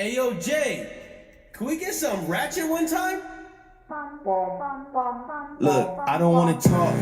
Hey, yo, Jay, can we get some ratchet one time? Look, I don't wanna talk.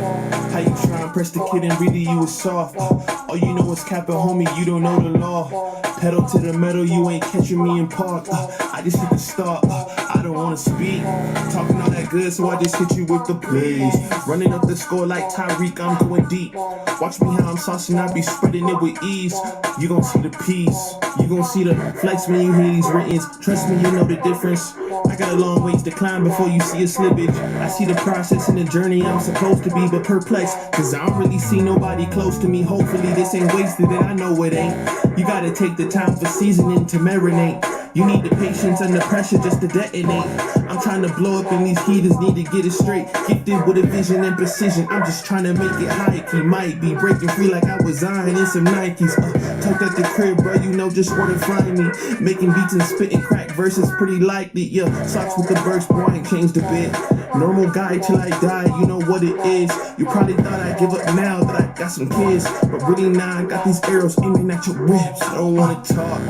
How you try and press the kid and really you was soft. All you know is capping, homie, you don't know the law. Pedal to the metal, you ain't catching me in park. I just hit the start. I don't wanna speak. Talking all that good, so I just hit you with the plays. Running up the score like Tyreek, I'm going deep. Watch me how I'm saucing, I be spreading it with ease. You gon' see the peace. You gon' see the flex when you hear these writtens. Trust me, you know the difference. I got a long ways to climb before you see a slippage. I see the process and the journey I'm supposed to be, but perplexed, cause I don't really see nobody close to me. Hopefully this ain't wasted, and I know it ain't. You gotta take the time for seasoning to marinate. You need the patience and the pressure just to detonate. I'm trying to blow up and these heaters need to get it straight. Gifted with a vision and precision, I'm just trying to make it high key. Might be breaking free like I was Zion in some Nikes. Tucked at the crib, bro, you know just where to find me. Making beats and spitting crack verses pretty likely. Yeah, socks with the burst, boy, I ain't changed a bit. Normal guy till I die, you know what it is. You probably thought I'd give up now that I got some kids, but really now I got these arrows aiming at your ribs. I don't wanna talk.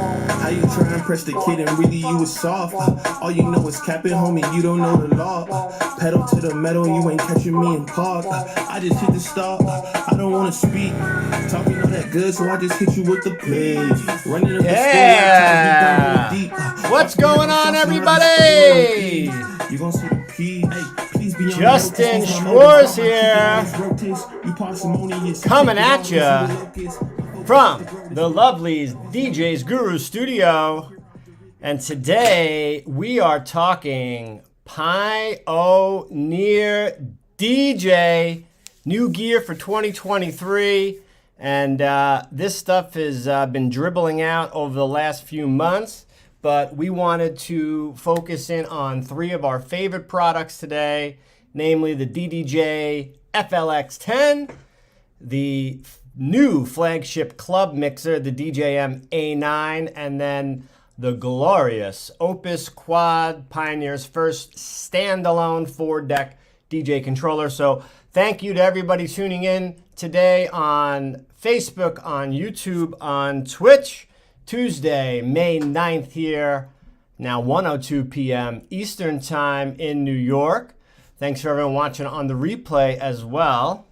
How you try and press the kid and really you was soft. All you know is capping, homie, you don't know the law. Pedal to the metal, you ain't catching me in park. I just hit the stop. I don't wanna speak. Talking all that good, so I just hit you with the plays. Running up the Yeah. What's going on, everybody? You gonna see the P. Hey, please be on Justin Schwartz here, coming at you from the Lovely's DJ's Guru Studio. And today we are talking Pioneer DJ, new gear for 2023. And this stuff has been dribbling out over the last few months. But we wanted to focus in on three of our favorite products today, namely the DDJ-FLX10, the new flagship club mixer, the DJM-A9, and then the glorious OPUS-Quad, Pioneer's first standalone 4-deck DJ controller. So thank you to everybody tuning in today on Facebook, on YouTube, on Twitch. Tuesday, May 9th here, now 1:02 p.m. Eastern Time in New York. Thanks for everyone watching on the replay as well.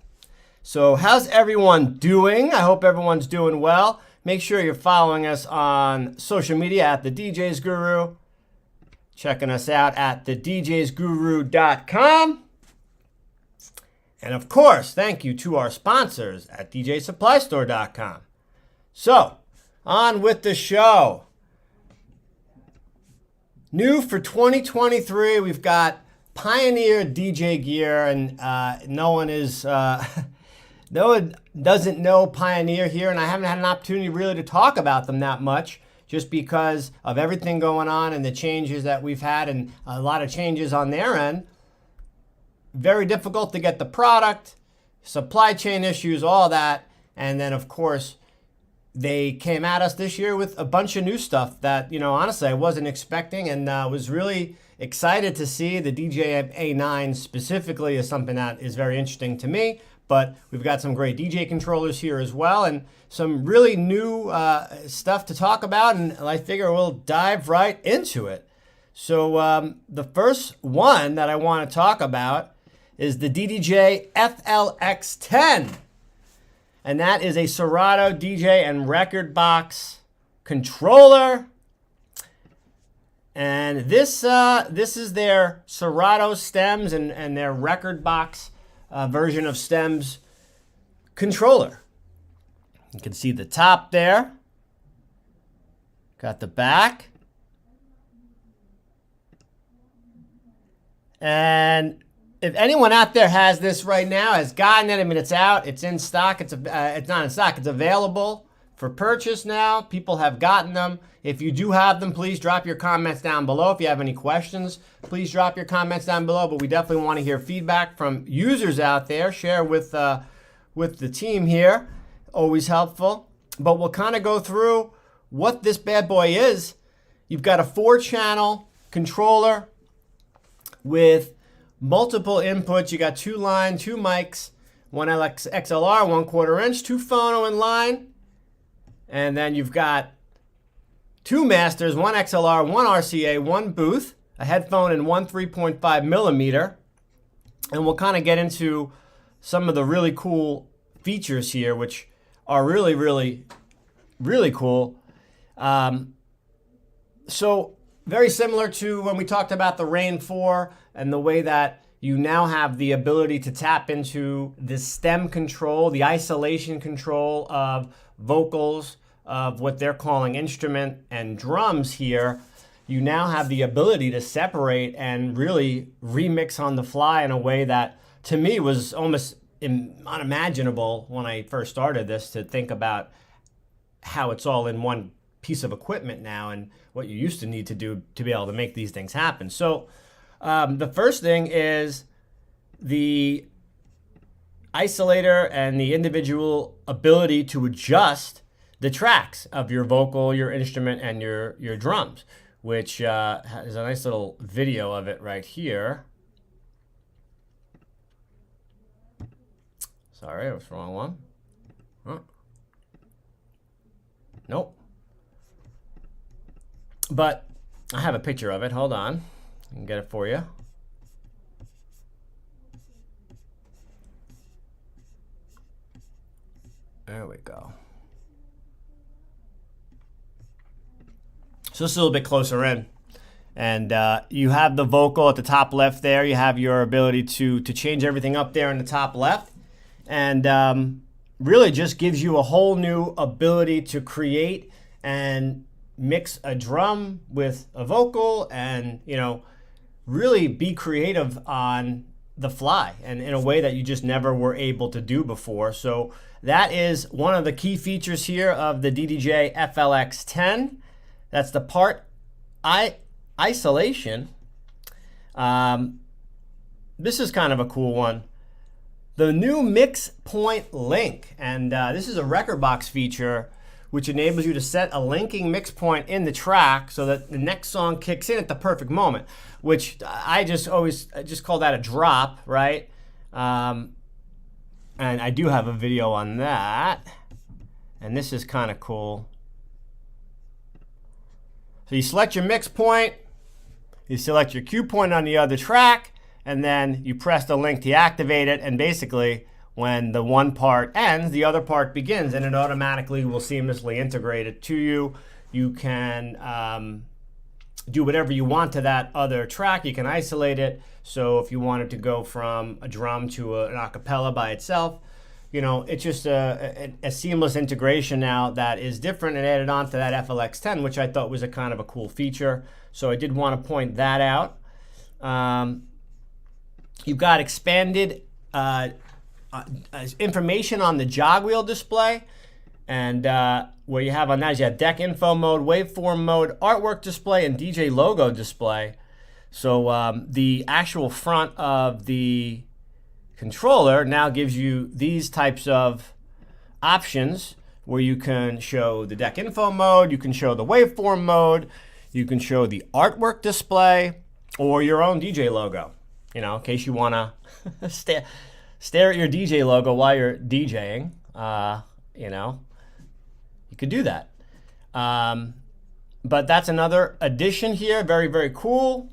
So how's everyone doing? I hope everyone's doing well. Make sure you're following us on social media at The DJ's Guru, checking us out at thedjsguru.com. And of course, thank you to our sponsors at djsupply.store.com. So, on with the show. New for 2023, we've got Pioneer DJ gear, and no one doesn't know Pioneer here, and I haven't had an opportunity really to talk about them that much, just because of everything going on and the changes that we've had, and a lot of changes on their end. Very difficult to get the product, supply chain issues, all that, and then of course, they came at us this year with a bunch of new stuff that, honestly, I wasn't expecting, and was really excited to see. The DJM-A9 specifically is something that is very interesting to me, but we've got some great DJ controllers here as well, and some really new stuff to talk about, and I figure we'll dive right into it. So the first one that I want to talk about is the DDJ-FLX10. And that is a Serato DJ and record box controller. And this is their Serato stems and their record box version of stems controller. You can see the top there. Got the back. And if anyone out there has this right now, has gotten it, I mean, it's out, it's in stock, it's not in stock, it's available for purchase now. People have gotten them. If you do have them, please drop your comments down below. If you have any questions, please drop your comments down below. But we definitely want to hear feedback from users out there. Share with the team here. Always helpful. But we'll kind of go through what this bad boy is. You've got a 4-channel controller with multiple inputs. You got 2 line, 2 mics, 1 XLR, 1/4 inch, 2 phono in line, and then you've got 2 masters, 1 XLR, 1 RCA, 1 booth, a headphone, and 1 3.5 millimeter. And we'll kind of get into some of the really cool features here, which are really, really, really cool. So very similar to when we talked about the Rain 4 and the way that you now have the ability to tap into the stem control, the isolation control of vocals, of what they're calling instrument and drums here. You now have the ability to separate and really remix on the fly in a way that, to me, was almost unimaginable when I first started this, to think about how it's all in one piece of equipment now and what you used to need to do to be able to make these things happen. So the first thing is the isolator and the individual ability to adjust the tracks of your vocal, your instrument, and your drums, which has a nice little video of it right here. Sorry, I was the wrong one. Huh. Nope. But I have a picture of it. Hold on. I can get it for you. There we go. So this is a little bit closer in. And you have the vocal at the top left there. You have your ability to change everything up there in the top left. And really just gives you a whole new ability to create and mix a drum with a vocal and, you know, really be creative on the fly and in a way that you just never were able to do before. So that is one of the key features here of the DDJ-FLX10. That's the part isolation. This is kind of a cool one. The new mix point link, and this is a record box feature which enables you to set a linking mix point in the track so that the next song kicks in at the perfect moment, which I just call that a drop, right? And I do have a video on that, and this is kind of cool. So you select your mix point, you select your cue point on the other track, and then you press the link to activate it, and basically when the one part ends, the other part begins, and it automatically will seamlessly integrate it to you. You can do whatever you want to that other track. You can isolate it. So if you wanted to go from a drum to an acapella by itself, you know, it's just a seamless integration now that is different and added on to that FLX10, which I thought was a kind of a cool feature. So I did want to point that out. You've got expanded information on the jog wheel display, and where you have on that is you have deck info mode, waveform mode, artwork display, and DJ logo display. So the actual front of the controller now gives you these types of options where you can show the deck info mode, you can show the waveform mode, you can show the artwork display, or your own DJ logo, you know, in case you want to stare at your DJ logo while you're DJing. You know, you could do that. But that's another addition here. Very, very cool.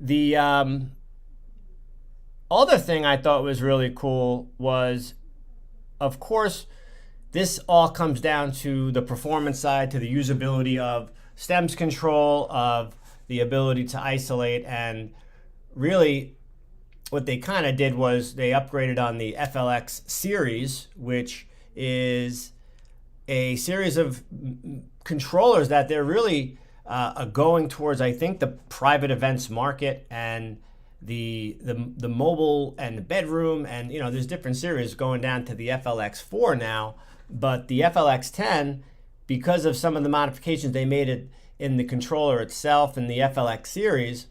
The other thing I thought was really cool was, of course, this all comes down to the performance side, to the usability of stems control, of the ability to isolate, and really what they kind of did was they upgraded on the FLX series, which is a series of controllers that they're really going towards, I think, the private events market and the mobile and the bedroom, and you know, there's different series going down to the FLX4 now, but the FLX10, because of some of the modifications they made it in the controller itself and the FLX series,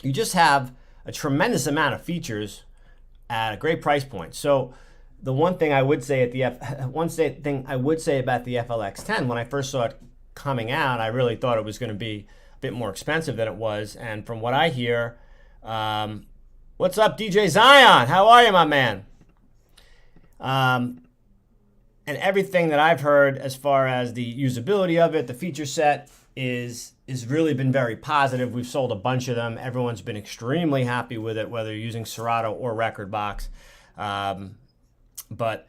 you just have a tremendous amount of features at a great price point. So the one thing I would say at the thing I would say about the FLX10, when I first saw it coming out, I really thought it was going to be a bit more expensive than it was. And from what I hear, what's up, DJ Zion? How are you, my man? And everything that I've heard as far as the usability of it, the feature set is really been very positive. We've sold a bunch of them. Everyone's been extremely happy with it, whether you're using Serato or Rekordbox. But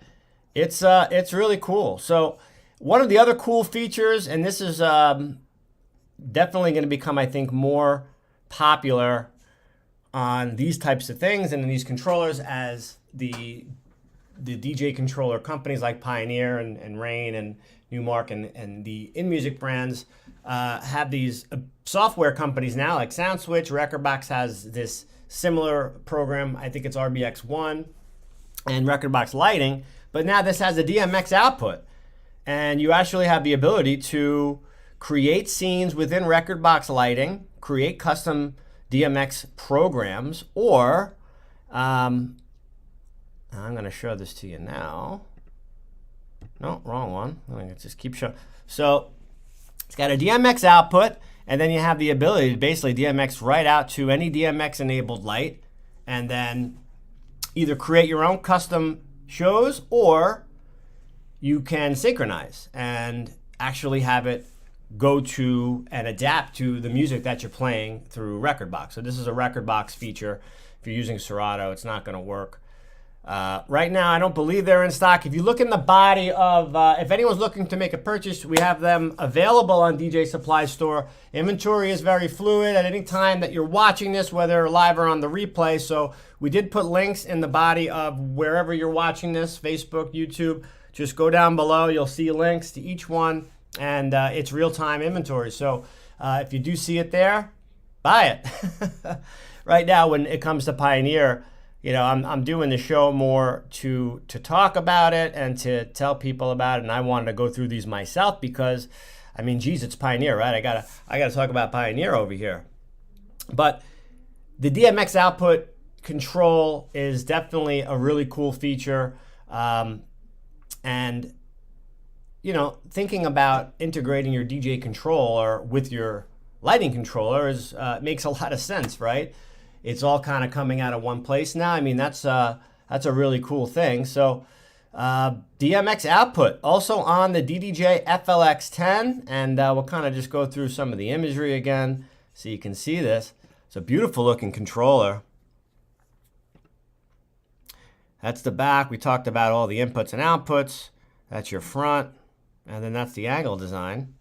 it's really cool. So one of the other cool features, and this is definitely going to become, I think, more popular on these types of things and in these controllers as the DJ controller companies like Pioneer and Rain and Newmark and the in-music brands have these software companies now, like SoundSwitch. Rekordbox has this similar program. I think it's RBX1 and Rekordbox Lighting. But now this has a DMX output. And you actually have the ability to create scenes within Rekordbox Lighting, create custom DMX programs, or I'm going to show this to you now. No, wrong one. I'm going to just keep showing. So it's got a DMX output, and then you have the ability to basically DMX right out to any DMX enabled light, and then either create your own custom shows, or you can synchronize and actually have it go to and adapt to the music that you're playing through Rekordbox. So this is a Rekordbox feature. If you're using Serato, it's not going to work. Right now, I don't believe they're in stock. If you look in the body of, if anyone's looking to make a purchase, we have them available on DJ Supply Store. Inventory is very fluid at any time that you're watching this, whether live or on the replay. So we did put links in the body of wherever you're watching this, Facebook, YouTube. Just go down below. You'll see links to each one, and it's real-time inventory. So if you do see it there, buy it. Right now, when it comes to Pioneer, you know, I'm doing the show more to talk about it and to tell people about it, and I wanted to go through these myself because, I mean, geez, it's Pioneer, right? I gotta talk about Pioneer over here. But the DMX output control is definitely a really cool feature, and you know, thinking about integrating your DJ controller with your lighting controller makes a lot of sense, right? It's all kind of coming out of one place now. I mean, that's a really cool thing. So DMX output also on the DDJ-FLX10, and we'll kind of just go through some of the imagery again so you can see this. It's a beautiful looking controller. That's the back. We talked about all the inputs and outputs. That's your front, and then that's the angle design.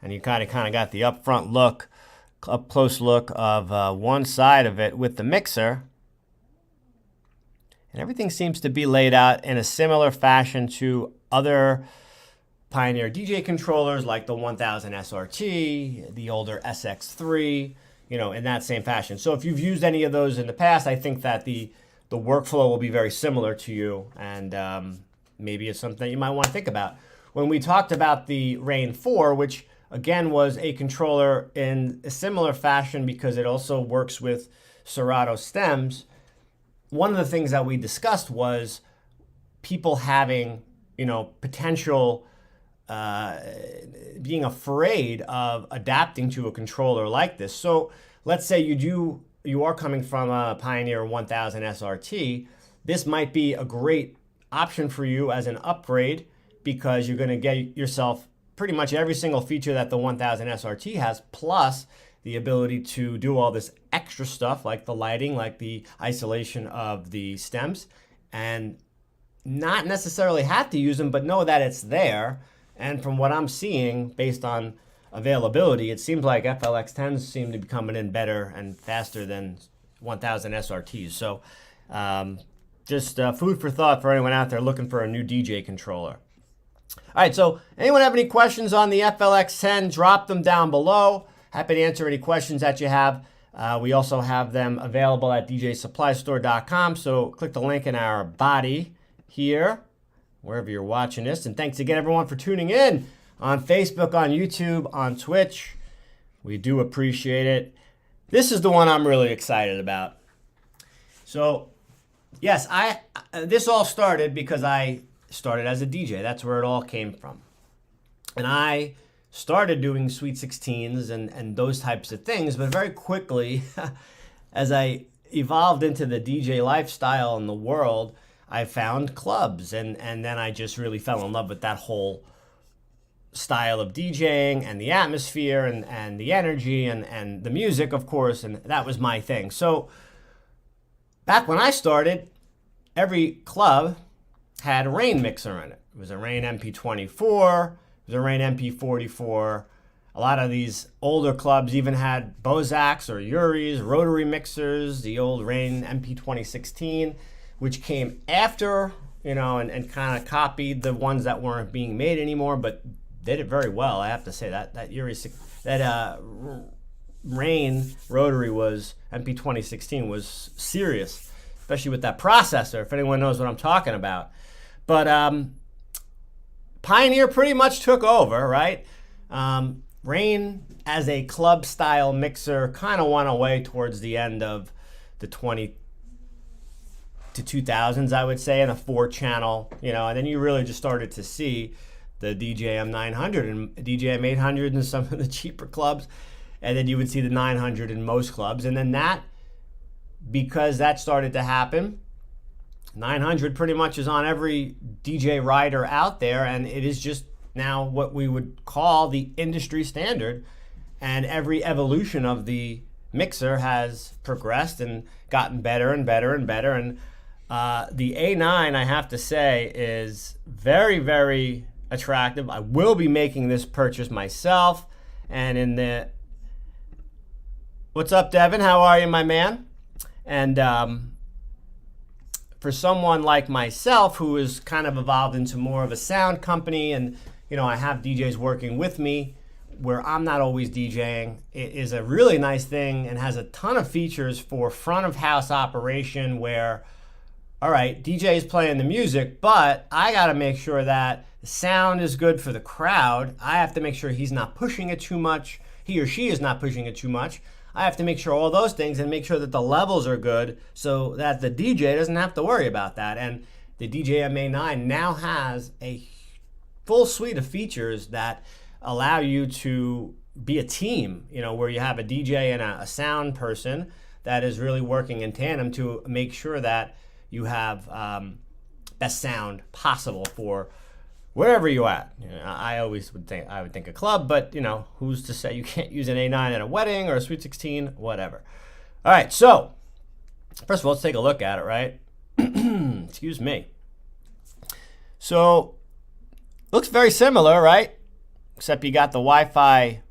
And you kind of got the up front look, up close look of one side of it with the mixer. And everything seems to be laid out in a similar fashion to other Pioneer DJ controllers like the 1000 SRT, the older SX3, you know, in that same fashion. So if you've used any of those in the past, I think that the workflow will be very similar to you, and maybe it's something you might want to think about. When we talked about the Rain 4, which again was a controller in a similar fashion because it also works with Serato stems, one of the things that we discussed was people having, you know, potential being afraid of adapting to a controller like this. So let's say you are coming from a Pioneer 1000 SRT. This might be a great option for you as an upgrade because you're going to get yourself pretty much every single feature that the 1000 SRT has, plus the ability to do all this extra stuff like the lighting, like the isolation of the stems, and not necessarily have to use them, but know that it's there. And from what I'm seeing, based on availability, it seems like FLX10s seem to be coming in better and faster than 1000 SRTs. So just food for thought for anyone out there looking for a new DJ controller. All right, so anyone have any questions on the FLX10, drop them down below. Happy to answer any questions that you have. We also have them available at djsupply.store.com, so click the link in our body here, wherever you're watching this. And thanks again, everyone, for tuning in on Facebook, on YouTube, on Twitch. We do appreciate it. This is the one I'm really excited about. So, yes, this all started because I started as a DJ. That's where it all came from. And I started doing Sweet 16s and those types of things, but very quickly, as I evolved into the DJ lifestyle in the world, I found clubs, and then I just really fell in love with that whole style of DJing and the atmosphere and the energy and the music, of course, and that was my thing. So back when I started, every club had a Rane mixer in it. It was a Rane MP24, it was a Rane MP44. A lot of these older clubs even had Bozaks or Uris, rotary mixers, the old Rane MP2016, which came after, and kind of copied the ones that weren't being made anymore, but did it very well. I have to say that Rane rotary MP2016 was serious, especially with that processor, if anyone knows what I'm talking about. But Pioneer pretty much took over, right? Rane as a club style mixer kind of went away towards the end of the 20 to 2000s, I would say, in a 4-channel, and then you really just started to see the DJM-900 and DJM-A9 in some of the cheaper clubs, and then you would see the 900 in most clubs. And then because that started to happen, 900 pretty much is on every DJ rider out there, and it is just now what we would call the industry standard, and every evolution of the mixer has progressed and gotten better and better and better. And the A9, I have to say, is very, very attractive. I will be making this purchase myself. And what's up, Devin? How are you, my man? And for someone like myself who is kind of evolved into more of a sound company, and I have DJs working with me where I'm not always DJing, it is a really nice thing and has a ton of features for front of house operation where, all right, DJ is playing the music, but I got to make sure that the sound is good for the crowd. I have to make sure he's not pushing it too much. He or she is not pushing it too much. I have to make sure all those things and make sure that the levels are good so that the DJ doesn't have to worry about that. And the DJM-A9 now has a full suite of features that allow you to be a team, where you have a DJ and a sound person that is really working in tandem to make sure that you have best sound possible for wherever you're at. I always would think a club, but who's to say you can't use an A9 at a wedding or a Sweet 16, whatever. All right, so first of all, let's take a look at it, right? Excuse me. So looks very similar, right? Except you got the Wi-Fi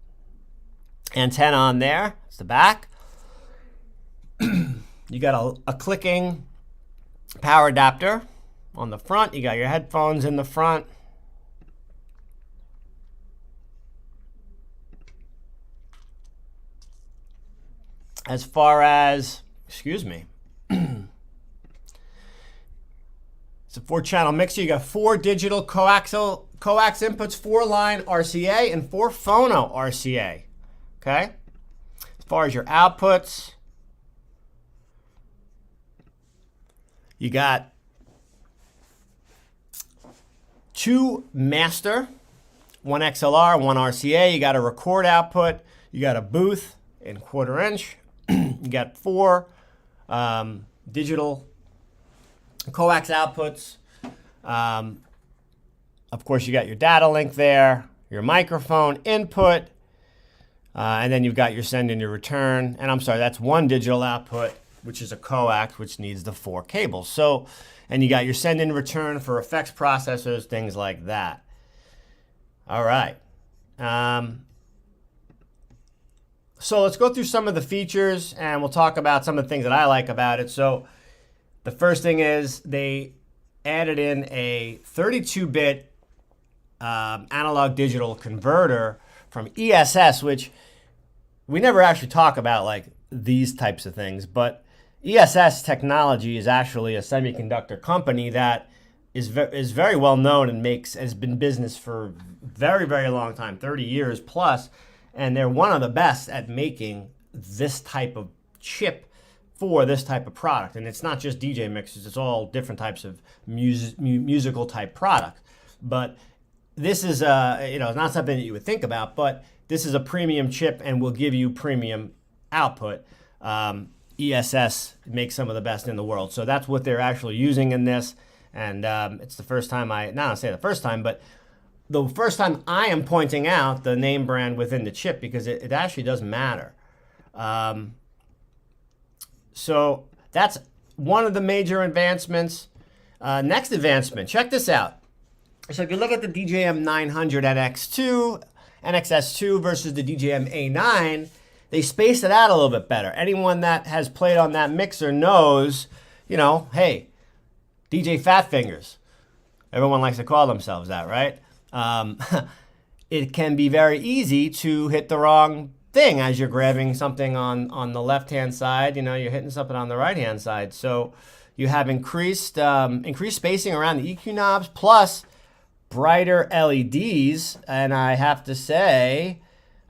antenna on there. It's the back. You got a clicking power adapter on the front. You got your headphones in the front. As far as, excuse me, it's a 4-channel mixer. You got 4 digital coax inputs, 4-line RCA, and 4 phono RCA. Okay? As far as your outputs, you got 2 master, 1 XLR, 1 RCA. You got a record output. You got a booth in 1/4 inch. You got 4 digital coax outputs. Of course, you got your data link there, your microphone input, and then you've got your send and your return. And I'm sorry, that's 1 digital output, which is a coax, which needs the 4 cables. So, and you got your send and return for effects processors, things like that. All right. So let's go through some of the features, and we'll talk about some of the things that I like about it. So the first thing is they added in a 32-bit analog digital converter from ESS, which we never actually talk about like these types of things, but ESS Technology is actually a semiconductor company that is very well known and has been in business for very, very long time, 30 years plus, and they're one of the best at making this type of chip for this type of product. And it's not just DJ mixers, it's all different types of musical type product. But this is it's not something that you would think about, but this is a premium chip and will give you premium output. ESS makes some of the best in the world. So that's what they're actually using in this. And it's the first time not say the first time, but the first time I am pointing out the name brand within the chip, because it actually does matter. So that's one of the major advancements. Next advancement, check this out. So if you look at the DJM-900 NXS2 versus the DJM-A9, they spaced it out a little bit better. Anyone that has played on that mixer knows, you know, hey, DJ Fat Fingers. Everyone likes to call themselves that, right? It can be very easy to hit the wrong thing as you're grabbing something on the left-hand side. You know, you're hitting something on the right-hand side. So you have increased spacing around the EQ knobs, plus brighter LEDs, and I have to say,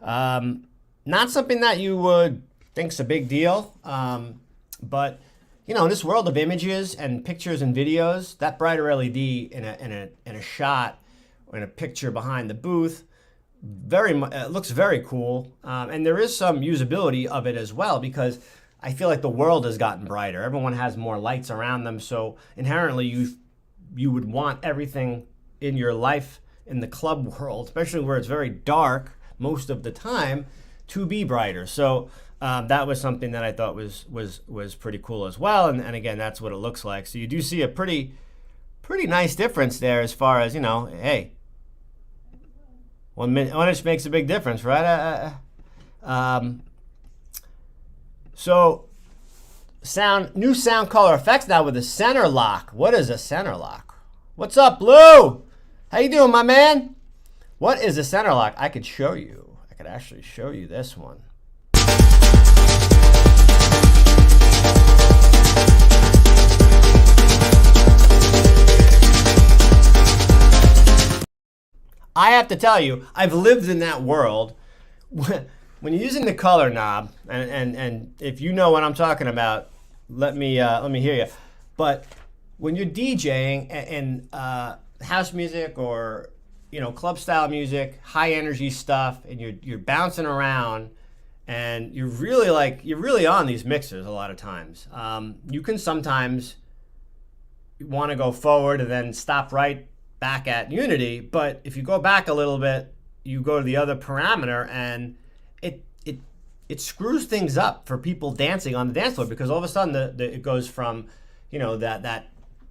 not something that you would think's a big deal, but you know, in this world of images and pictures and videos, that brighter LED in a shot or in a picture behind the booth, it looks very cool, and there is some usability of it as well, because I feel like the world has gotten brighter. Everyone has more lights around them, so inherently you would want everything in your life in the club world, especially where it's very dark most of the time, to be brighter. So that was something that I thought was pretty cool as well. And again, that's what it looks like. So you do see a pretty nice difference there, as far as, you know, hey, 1 inch makes a big difference, right? So new sound color effects now with a center lock. What is a center lock? What's up, Blue? How you doing, my man? What is a center lock? I could show you. I could actually show you this one. I have to tell you, I've lived in that world. When you're using the color knob, and if you know what I'm talking about, let me hear you. But when you're DJing and house music, or you know, club style music, high energy stuff, and you're bouncing around, and you're really on these mixers a lot of times. You can sometimes want to go forward and then stop right back at unity, but if you go back a little bit, you go to the other parameter, and it screws things up for people dancing on the dance floor, because all of a sudden it goes from, you know, that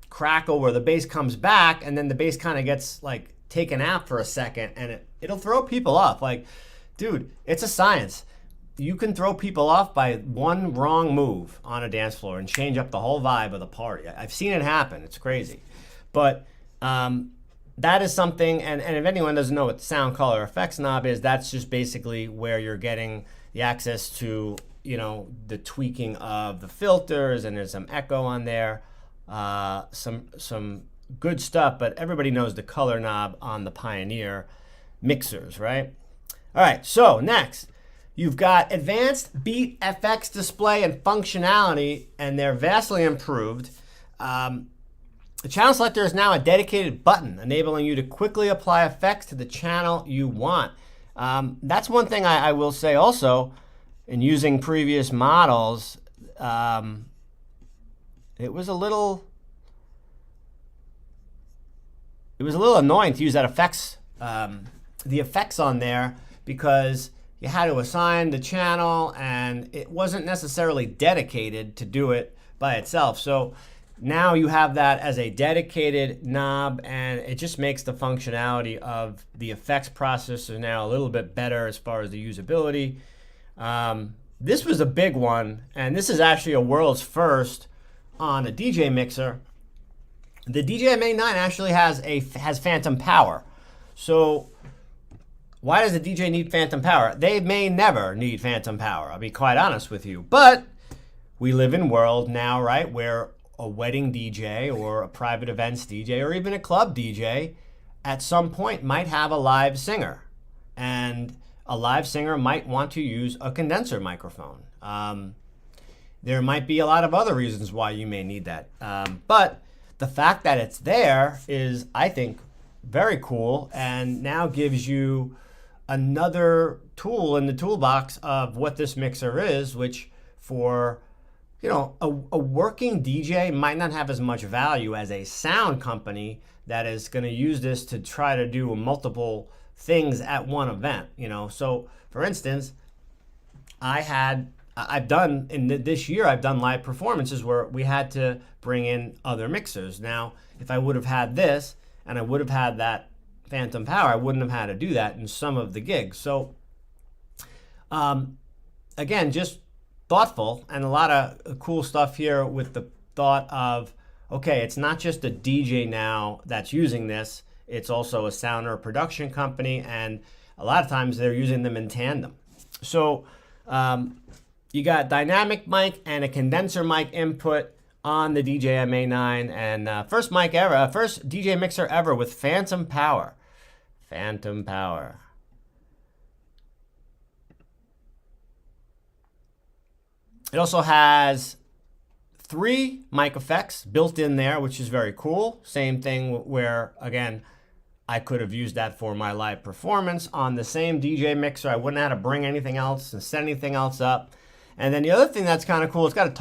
crackle where the bass comes back, and then the bass kind of gets like taken out for a second, and it'll throw people off. Like, dude, it's a science. You can throw people off by one wrong move on a dance floor and change up the whole vibe of the party. I've seen it happen. It's crazy. But that is something, and if anyone doesn't know what the sound color effects knob is, that's just basically where you're getting the access to, you know, the tweaking of the filters, and there's some echo on there, some good stuff, but everybody knows the color knob on the Pioneer mixers, right? All right, so next, you've got advanced beat FX display and functionality, and they're vastly improved. The channel selector is now a dedicated button, enabling you to quickly apply effects to the channel you want. That's one thing I will say also, in using previous models, it was a little annoying to use that effects, the effects on there, because you had to assign the channel, and it wasn't necessarily dedicated to do it by itself. So now you have that as a dedicated knob, and it just makes the functionality of the effects processor now a little bit better as far as the usability. This was a big one, and this is actually a world's first on a DJ mixer. The DJM-A9 actually has phantom power. So why does a DJ need phantom power? They may never need phantom power, I'll be quite honest with you. But we live in a world now, right, where a wedding DJ or a private events DJ or even a club DJ at some point might have a live singer. And a live singer might want to use a condenser microphone. There might be a lot of other reasons why you may need that. But the fact that it's there is, I think, very cool, and now gives you another tool in the toolbox of what this mixer is, which for you know, a working DJ might not have as much value as a sound company that is going to use this to try to do multiple things at one event, you know. So for instance, I've done this year, I've done live performances where we had to bring in other mixers. Now, if I would have had this and I would have had that phantom power, I wouldn't have had to do that in some of the gigs. So again, just thoughtful, and a lot of cool stuff here with the thought of, okay, it's not just a DJ now that's using this, it's also a sound or a production company, and a lot of times they're using them in tandem. So you got dynamic mic and a condenser mic input on the DJM-A9, and first DJ mixer ever with phantom power. Phantom power. It also has 3 mic effects built in there, which is very cool. Same thing where, again, I could have used that for my live performance on the same DJ mixer. I wouldn't have to bring anything else and set anything else up. And then the other thing that's kind of cool, it's got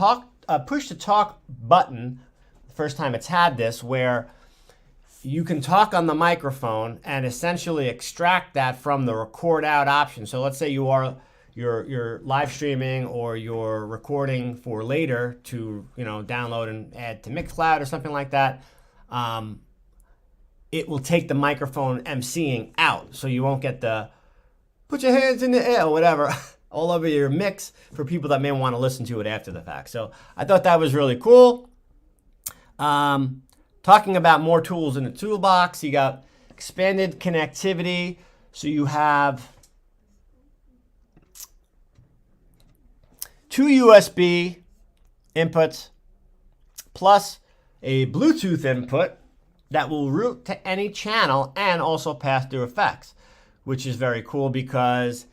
a push to talk button, the first time it's had this, where you can talk on the microphone and essentially extract that from the record out option. So let's say you're live streaming or you're recording for later to, you know, download and add to Mixcloud or something like that. It will take the microphone emceeing out, so you won't get the put your hands in the air or whatever all over your mix for people that may want to listen to it after the fact. So I thought that was really cool. Talking about more tools in the toolbox, you got expanded connectivity. So you have 2 USB inputs plus a Bluetooth input that will route to any channel and also pass through effects, which is very cool because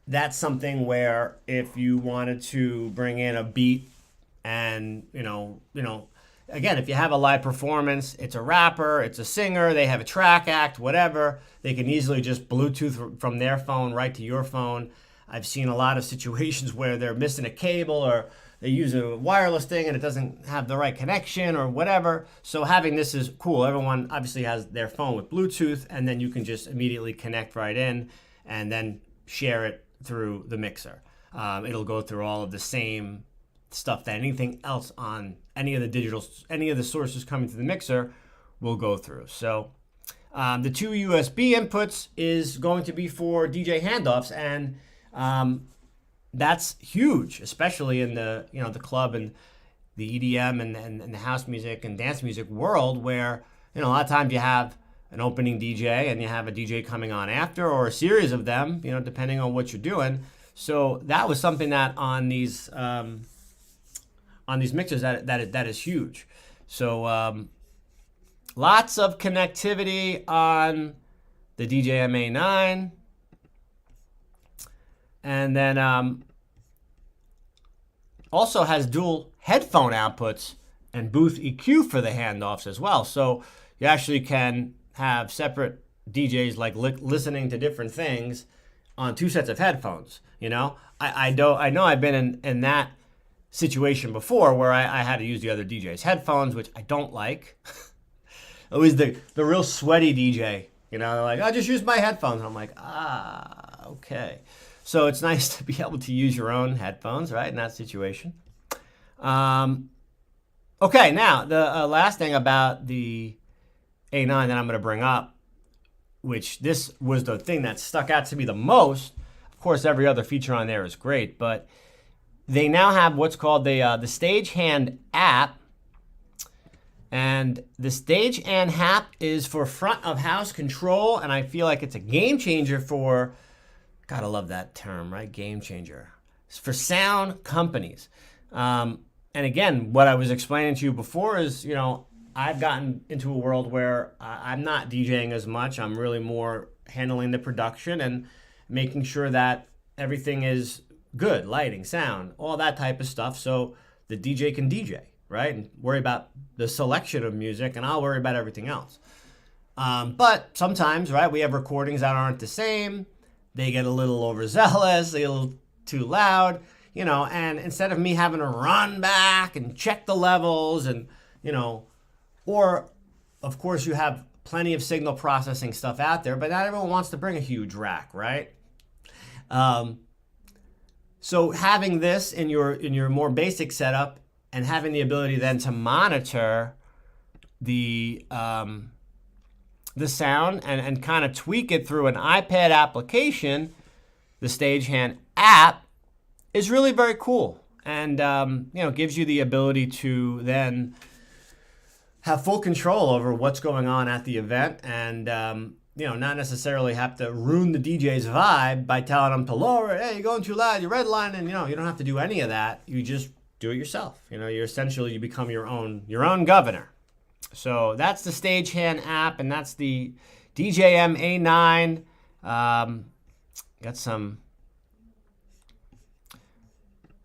that's something where if you wanted to bring in a beat and, you know, again, if you have a live performance, it's a rapper, it's a singer, they have a track act, whatever, they can easily just Bluetooth from their phone right to your phone. I've seen a lot of situations where they're missing a cable or they use a wireless thing and it doesn't have the right connection or whatever. So having this is cool. Everyone obviously has their phone with Bluetooth, and then you can just immediately connect right in and then share it through the mixer. It'll go through all of the same stuff that anything else on any of the sources coming to the mixer will go through. So the 2 USB inputs is going to be for DJ handoffs, and that's huge, especially in the the club and the EDM and the house music and dance music world, where a lot of times you have an opening DJ and you have a DJ coming on after, or a series of them, depending on what you're doing. So that was something that on these mixers that is huge. So lots of connectivity on the DJM-A9. And then also has dual headphone outputs and booth EQ for the handoffs as well. So you actually can have separate DJs like listening to different things on 2 sets of headphones. I know I've been in that situation before where I had to use the other DJ's headphones, which I don't like. Always the real sweaty DJ, they're like, I just use my headphones. And I'm like, okay. So it's nice to be able to use your own headphones, right, in that situation. Okay, now the last thing about the A9 that I'm going to bring up, which this was the thing that stuck out to me the most. Of course, every other feature on there is great, but they now have what's called the Stagehand app. And the Stagehand app is for front of house control, and I feel like it's a game changer for, gotta love that term, right? Game changer. It's for sound companies. And again, what I was explaining to you before is, I've gotten into a world where I'm not DJing as much. I'm really more handling the production and making sure that everything is good, lighting, sound, all that type of stuff. So the DJ can DJ, right? And worry about the selection of music, and I'll worry about everything else. But sometimes, right, we have recordings that aren't the same. They get a little overzealous, they get a little too loud. you know, and instead of me having to run back and check the levels and, you know, or of course you have plenty of signal processing stuff out there, but not everyone wants to bring a huge rack, right? So having this in your more basic setup and having the ability then to monitor the sound and kind of tweak it through an iPad application, the Stagehand app, is really very cool, and you know, gives you the ability to then have full control over what's going on at the event, and you know, not necessarily have to ruin the DJ's vibe by telling them to lower it. Hey, you're going too loud, you're redlining. You know, you don't have to do any of that. You just do it yourself. You know, you become your own governor. So that's the Stagehand app, and that's the DJM-A9. Got some,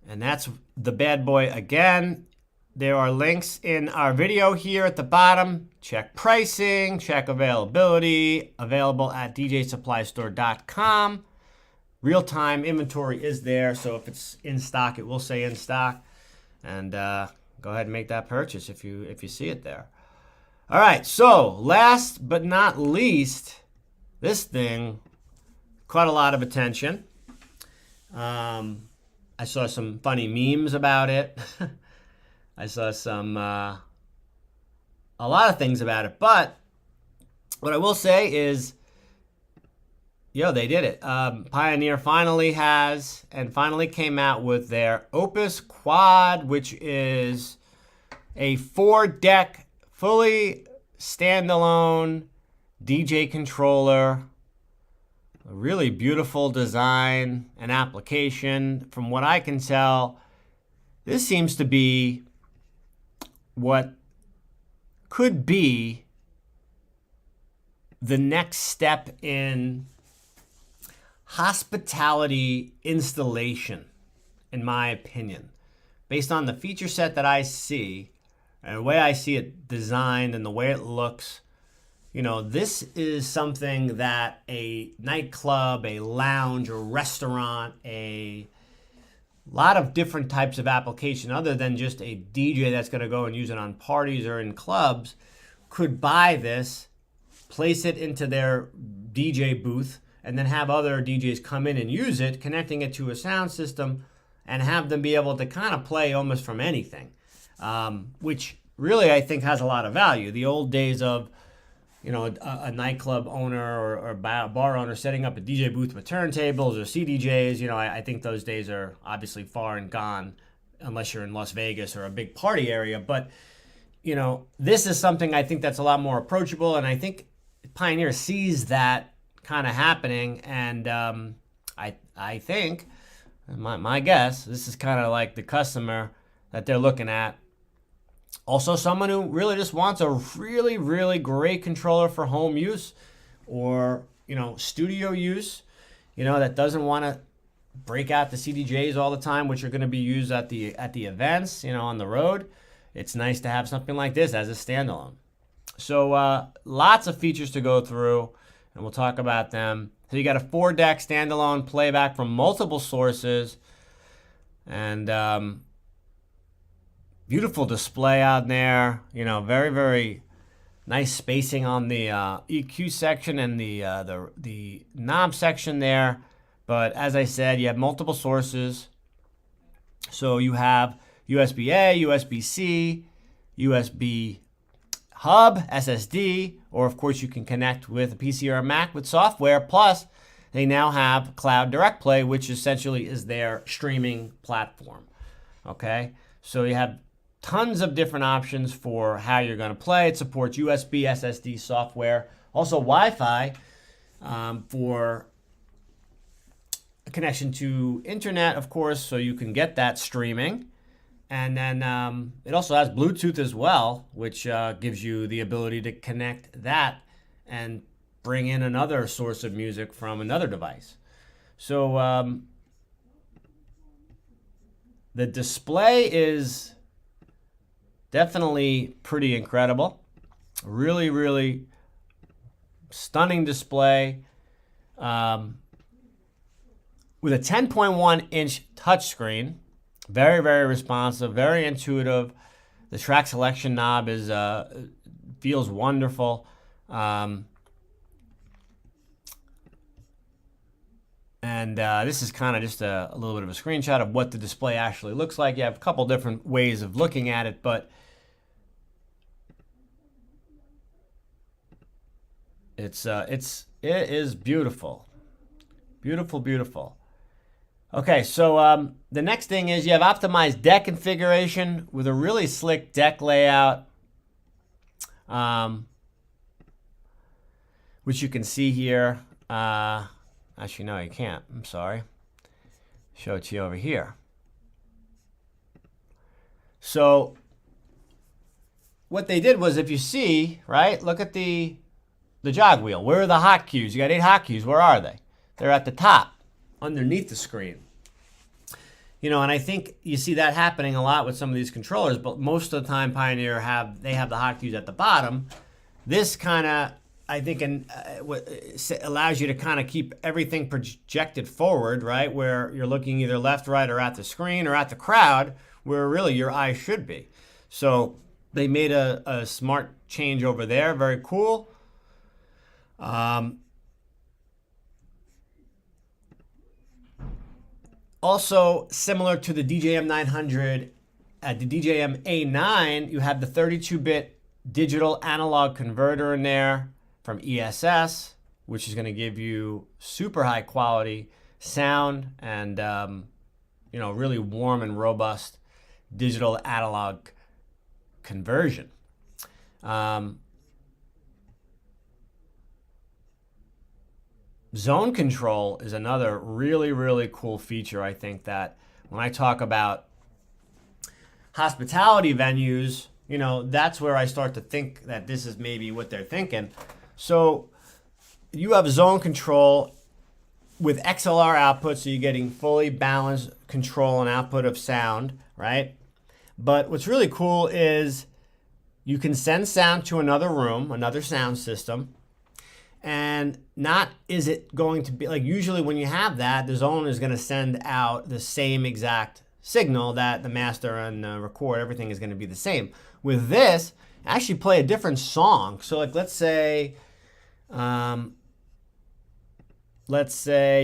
and that's the bad boy again. There are links in our video here at the bottom. Check pricing, check availability, available at djsupply.store.com. Real-time inventory is there, so if it's in stock, it will say in stock. And go ahead and make that purchase if you see it there. All right, so last but not least, this thing caught a lot of attention. I saw some funny memes about it. I saw some, a lot of things about it, but what I will say is, yo, they did it. Pioneer finally came out with their OPUS-Quad, which is a 4-deck, fully standalone DJ controller. A really beautiful design and application. From what I can tell, this seems to be what could be the next step in hospitality installation, in my opinion. Based on the feature set that I see, and the way I see it designed and the way it looks, you know, this is something that a nightclub, a lounge, a restaurant, a lot of different types of application other than just a DJ that's going to go and use it on parties or in clubs could buy this, place it into their DJ booth, and then have other DJs come in and use it, connecting it to a sound system, and have them be able to kind of play almost from anything, which really I think has a lot of value. The old days of, you know, a nightclub owner or bar owner setting up a DJ booth with turntables or CDJs, you know, I think those days are obviously far and gone unless you're in Las Vegas or a big party area. But, you know, this is something I think that's a lot more approachable, and I think Pioneer sees that kind of happening, and I think, my guess, this is kind of like the customer that they're looking at. Also, someone who really just wants a really, really great controller for home use or, you know, studio use, you know, that doesn't want to break out the CDJs all the time, which are going to be used at the events, you know, on the road. It's nice to have something like this as a standalone. So lots of features to go through, and we'll talk about them. So you got a 4-deck standalone playback from multiple sources, and beautiful display out there. You know, very, very nice spacing on the EQ section and the knob section there. But as I said, you have multiple sources. So you have USB-A, USB-C, USB hub, SSD, or of course you can connect with a PC or a Mac with software. Plus, they now have Cloud Direct Play, which essentially is their streaming platform. Okay, so you have tons of different options for how you're going to play. It supports USB, SSD software, also Wi-Fi for a connection to internet, of course, so you can get that streaming. And then it also has Bluetooth as well, which gives you the ability to connect that and bring in another source of music from another device. So the display is definitely pretty incredible. Really, really stunning display. with a 10.1-inch touchscreen. Very, very responsive, very intuitive. The track selection knob is feels wonderful. And this is kind of just a little bit of a screenshot of what the display actually looks like. You have a couple different ways of looking at it, but it is beautiful. Beautiful, beautiful. Okay, so the next thing is you have optimized deck configuration with a really slick deck layout, which you can see here. Actually, no, you can't. I'm sorry. Show it to you over here. So what they did was, if you see, right, look at the jog wheel. Where are the hotkeys? You got 8 hotkeys. Where are they? They're at the top, underneath the screen. You know, and I think you see that happening a lot with some of these controllers, but most of the time Pioneer have the hotkeys at the bottom. This kind of, I think, allows you to kind of keep everything projected forward, right? Where you're looking either left, right, or at the screen or at the crowd, where really your eyes should be. So they made a smart change over there. Very cool. Also, similar to the DJM-900, at the DJM-A9, you have the 32-bit digital analog converter in there from ESS, which is going to give you super high quality sound and you know, really warm and robust digital analog conversion. Zone control is another really, really cool feature. I think that when I talk about hospitality venues, you know, that's where I start to think that this is maybe what they're thinking. So you have zone control with XLR output, so you're getting fully balanced control and output of sound, right? But what's really cool is you can send sound to another room, another sound system, and not is it going to be like, usually when you have that, the zone is going to send out the same exact signal that the master and the record, everything is going to be the same. With this, actually play a different song. So like, let's say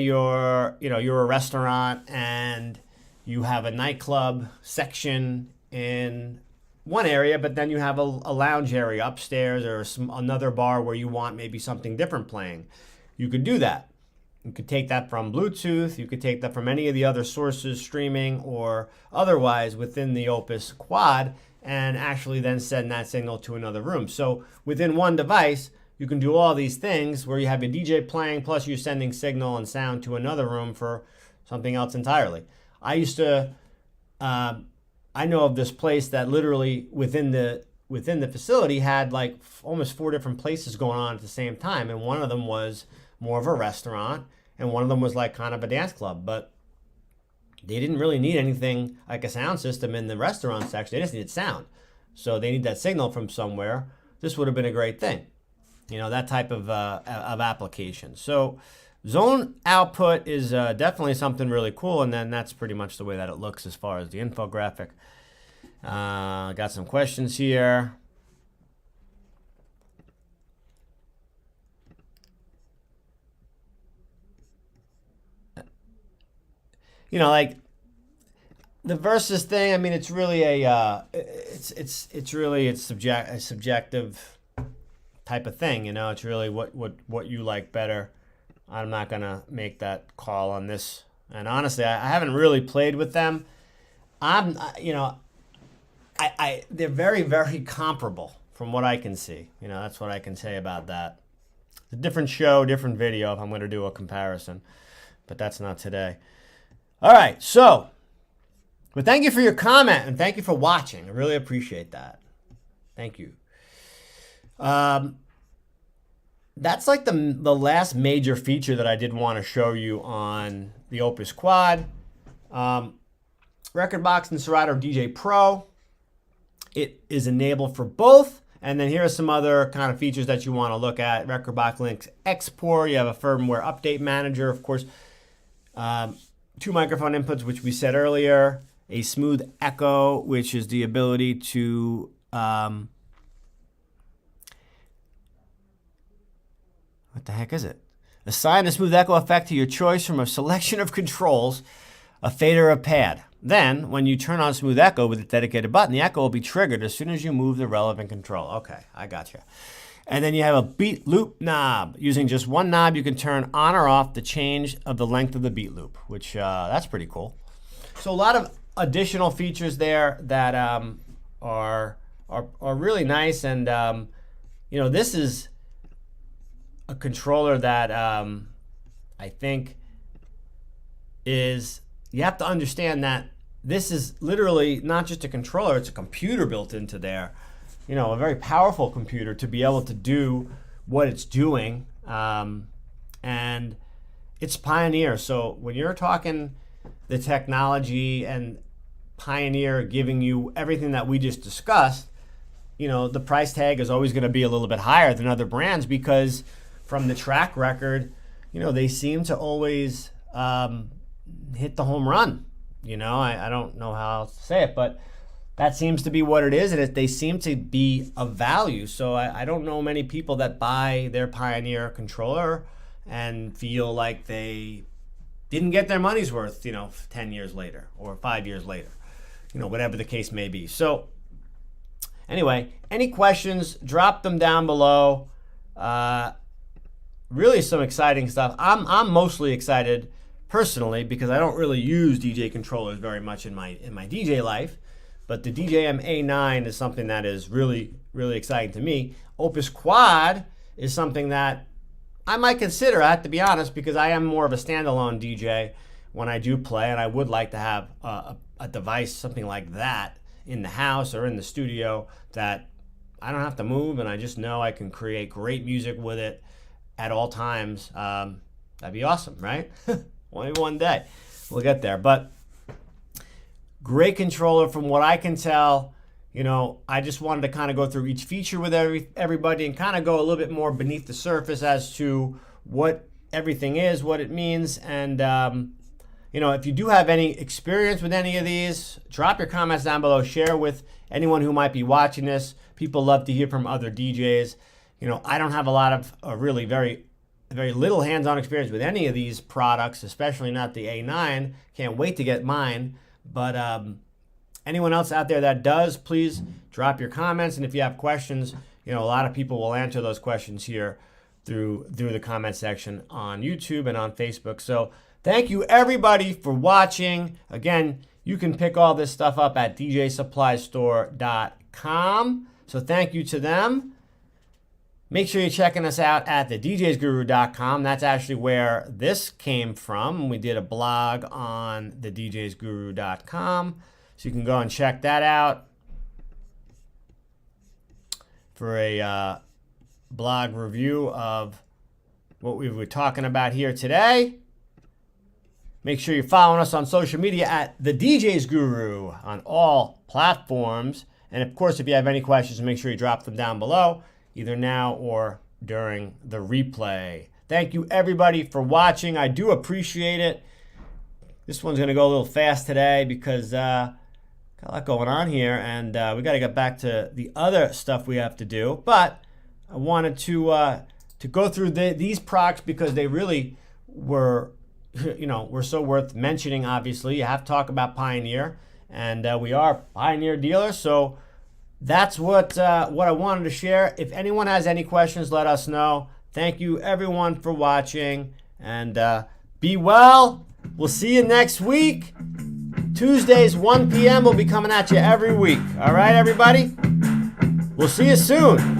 you're a restaurant and you have a nightclub section in one area, but then you have a lounge area upstairs or another bar where you want maybe something different playing. You could do that. You could take that from Bluetooth. You could take that from any of the other sources, streaming or otherwise, within the OPUS-Quad, and actually then send that signal to another room. So within one device, you can do all these things where you have a DJ playing, plus you're sending signal and sound to another room for something else entirely. I know of this place that literally within the facility had like almost 4 different places going on at the same time, and one of them was more of a restaurant, and one of them was like kind of a dance club. But they didn't really need anything like a sound system in the restaurant section. They just needed sound, so they need that signal from somewhere. This would have been a great thing, you know, that type of application. So zone output is definitely something really cool, and then that's pretty much the way that it looks as far as the infographic. Got some questions here. You know, like the versus thing. I mean, it's really a it's subjective type of thing. You know, it's really what you like better. I'm not gonna make that call on this. And honestly, I haven't really played with them. They're very, very comparable from what I can see. You know, that's what I can say about that. It's a different show, different video if I'm going to do a comparison, but that's not today. All right, so, but thank you for your comment and thank you for watching. I really appreciate that. Thank you. That's like the last major feature that I did want to show you on the OPUS-Quad. Record box and Serato DJ Pro. It is enabled for both. And then here are some other kind of features that you want to look at. Record box links export. You have a firmware update manager, of course. 2 microphone inputs, which we said earlier, a smooth echo, which is the ability to what the heck is it? Assign a smooth echo effect to your choice from a selection of controls, a fader or a pad. Then, when you turn on smooth echo with a dedicated button, the echo will be triggered as soon as you move the relevant control. Okay, I gotcha. And then you have a beat loop knob. Using just one knob, you can turn on or off the change of the length of the beat loop, which that's pretty cool. So a lot of additional features there that are really nice. And you know, this is a controller that I think is, you have to understand that this is literally not just a controller, it's a computer built into there. You know, a very powerful computer to be able to do what it's doing. And it's Pioneer. So when you're talking the technology and Pioneer giving you everything that we just discussed, you know, the price tag is always going to be a little bit higher than other brands because from the track record, you know, they seem to always hit the home run. You know, I don't know how else to say it, but that seems to be what it is, and they seem to be of value. So I don't know many people that buy their Pioneer controller and feel like they didn't get their money's worth, you know, 10 years later or 5 years later, you know, whatever the case may be. So anyway, any questions, drop them down below. Really some exciting stuff. I'm mostly excited personally because I don't really use DJ controllers very much in my DJ life. But the DJM-A9 is something that is really, really exciting to me. OPUS-Quad is something that I might consider, I have to be honest, because I am more of a standalone DJ when I do play, and I would like to have a device, something like that, in the house or in the studio that I don't have to move, and I just know I can create great music with it at all times. That'd be awesome, right? Maybe one day we'll get there. But great controller from what I can tell. You know, I just wanted to kind of go through each feature with everybody and kind of go a little bit more beneath the surface as to what everything is, what it means. And, you know, if you do have any experience with any of these, drop your comments down below. Share with anyone who might be watching this. People love to hear from other DJs. You know, I don't have a lot of really very little hands-on experience with any of these products, especially not the A9. Can't wait to get mine. But anyone else out there that does, please drop your comments. And if you have questions, you know, a lot of people will answer those questions here through the comment section on YouTube and on Facebook. So thank you everybody for watching. Again, you can pick all this stuff up at djsupplystore.com. So thank you to them. Make sure you're checking us out at thedjsguru.com. That's actually where this came from. We did a blog on thedjsguru.com. So you can go and check that out for a blog review of what we were talking about here today. Make sure you're following us on social media at The DJ's Guru on all platforms. And of course, if you have any questions, make sure you drop them down below, either now or during the replay. Thank you everybody for watching. I do appreciate it. This one's going to go a little fast today because got a lot going on here, and we got to get back to the other stuff we have to do. But I wanted to go through these products because they really were, you know, were so worth mentioning. Obviously, you have to talk about Pioneer, and we are Pioneer dealers, so that's what I wanted to share. If anyone has any questions, let us know. Thank you everyone for watching, and be well. We'll see you next week. Tuesdays, 1 p.m. will be coming at you every week. All right, everybody? We'll see you soon.